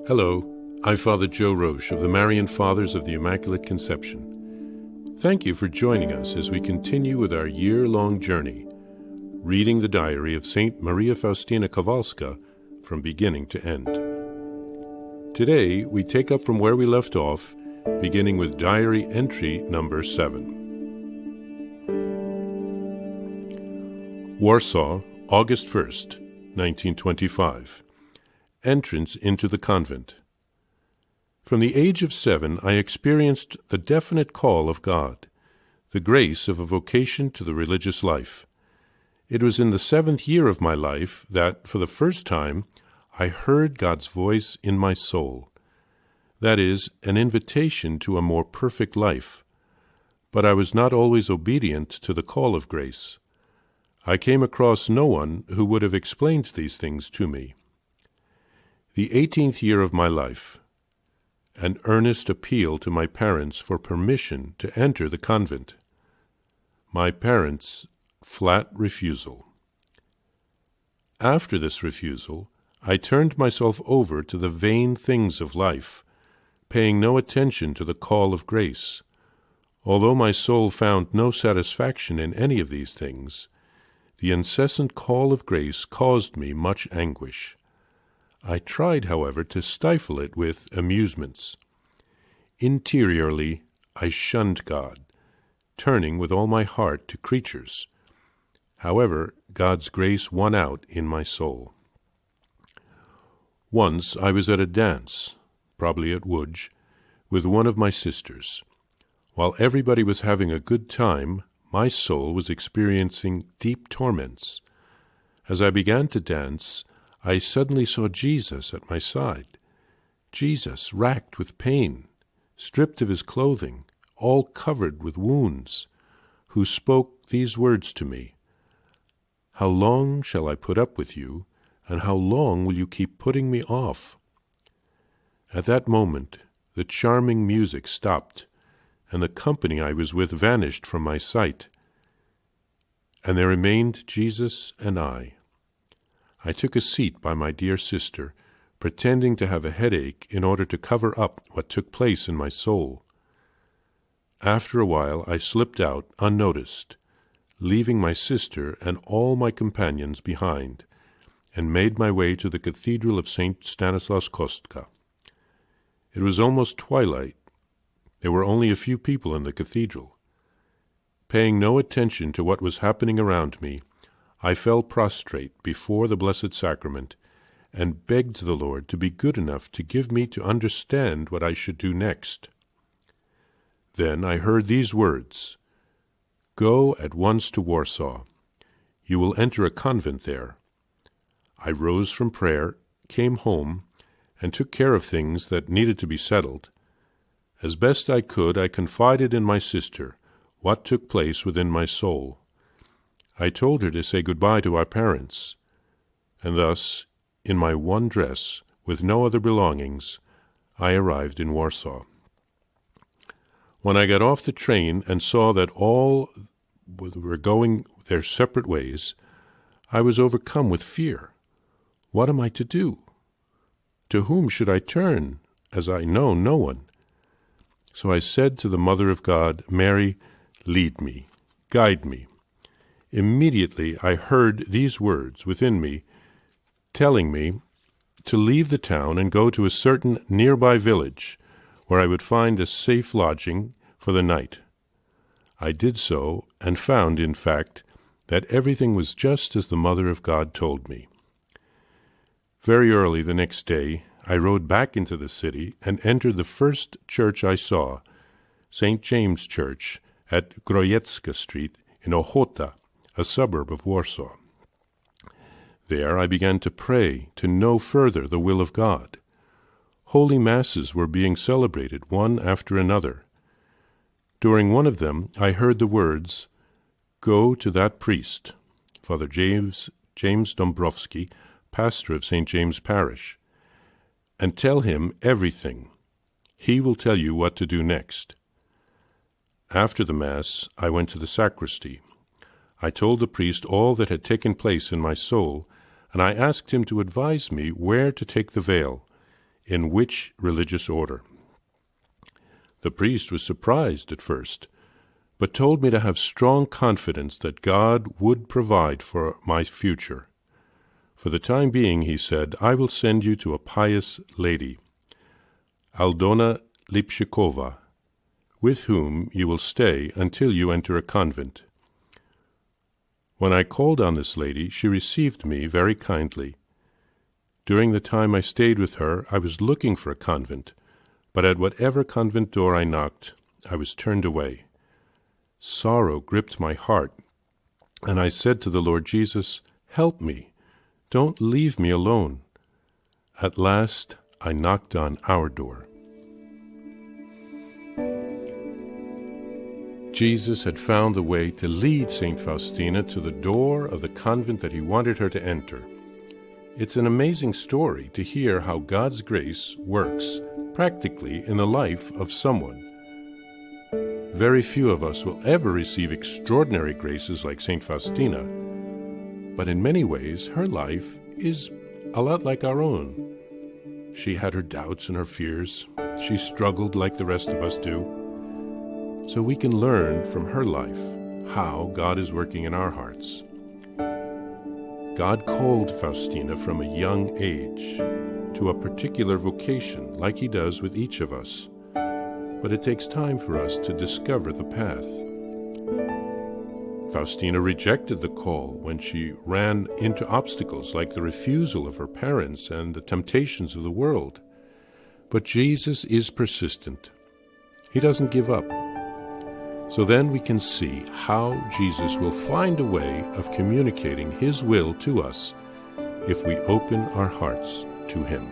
Hello, I'm Father Joe Roesch of the Marian Fathers of the Immaculate Conception. Thank you for joining us as we continue with our year-long journey, reading the diary of Saint Maria Faustina Kowalska from beginning to end. Today, we take up from where we left off, beginning with diary entry number 7. Warsaw, August 1st, 1925. Entrance into the convent. From the age of 7, I experienced the definite call of God, the grace of a vocation to the religious life. It was in the 7th year of my life that, for the first time, I heard God's voice in my soul. That is, an invitation to a more perfect life. But I was not always obedient to the call of grace. I came across no one who would have explained these things to me. The 18th year of my life. An earnest appeal to my parents for permission to enter the convent. My parents' flat refusal. After this refusal, I turned myself over to the vain things of life, paying no attention to the call of grace. Although my soul found no satisfaction in any of these things, the incessant call of grace caused me much anguish. I tried, however, to stifle it with amusements. Interiorly, I shunned God, turning with all my heart to creatures. However, God's grace won out in my soul. Once I was at a dance, probably at Roesch, with one of my sisters. While everybody was having a good time, my soul was experiencing deep torments. As I began to dance, I suddenly saw Jesus at my side. Jesus, racked with pain, stripped of his clothing, all covered with wounds, who spoke these words to me: "How long shall I put up with you, and how long will you keep putting me off?" At that moment, the charming music stopped, and the company I was with vanished from my sight, and there remained Jesus and I. I took a seat by my dear sister, pretending to have a headache in order to cover up what took place in my soul. After a while I slipped out unnoticed, leaving my sister and all my companions behind, and made my way to the Cathedral of St. Stanislaus Kostka. It was almost twilight. There were only a few people in the cathedral. Paying no attention to what was happening around me, I fell prostrate before the Blessed Sacrament and begged the Lord to be good enough to give me to understand what I should do next. Then I heard these words: "Go at once to Warsaw. You will enter a convent there." I rose from prayer, came home, and took care of things that needed to be settled. As best I could, I confided in my sister what took place within my soul. I told her to say goodbye to our parents, and thus, in my one dress, with no other belongings, I arrived in Warsaw. When I got off the train and saw that all were going their separate ways, I was overcome with fear. What am I to do? To whom should I turn, as I know no one? So I said to the Mother of God, "Mary, lead me, guide me." Immediately I heard these words within me, telling me to leave the town and go to a certain nearby village, where I would find a safe lodging for the night. I did so, and found, in fact, that everything was just as the Mother of God told me. Very early the next day, I rode back into the city and entered the first church I saw, St. James Church, at Grojecka Street in Ochota, a suburb of Warsaw. There I began to pray to know further the will of God. Holy Masses were being celebrated one after another. During one of them I heard the words, "Go to that priest," Father James Dombrowski, pastor of St. James Parish, "and tell him everything. He will tell you what to do next." After the Mass, I went to the sacristy. I told the priest all that had taken place in my soul, and I asked him to advise me where to take the veil, "In which religious order?" The priest was surprised at first, but told me to have strong confidence that God would provide for my future. For the time being, he said, I will send you to a pious lady, Aldona Lipshikova, with whom you will stay until you enter a convent. When I called on this lady, she received me very kindly. During the time I stayed with her, I was looking for a convent, but at whatever convent door I knocked, I was turned away. Sorrow gripped my heart, and I said to the Lord Jesus, "Help me. Don't leave me alone." At last, I knocked on our door. Jesus had found the way to lead St. Faustina to the door of the convent that he wanted her to enter. It's an amazing story to hear how God's grace works practically in the life of someone. Very few of us will ever receive extraordinary graces like St. Faustina, but in many ways her life is a lot like our own. She had her doubts and her fears. She struggled like the rest of us do. So we can learn from her life how God is working in our hearts. God called Faustina from a young age to a particular vocation, like he does with each of us. But it takes time for us to discover the path. Faustina rejected the call when she ran into obstacles like the refusal of her parents and the temptations of the world. But Jesus is persistent. He doesn't give up. So then we can see how Jesus will find a way of communicating his will to us if we open our hearts to him.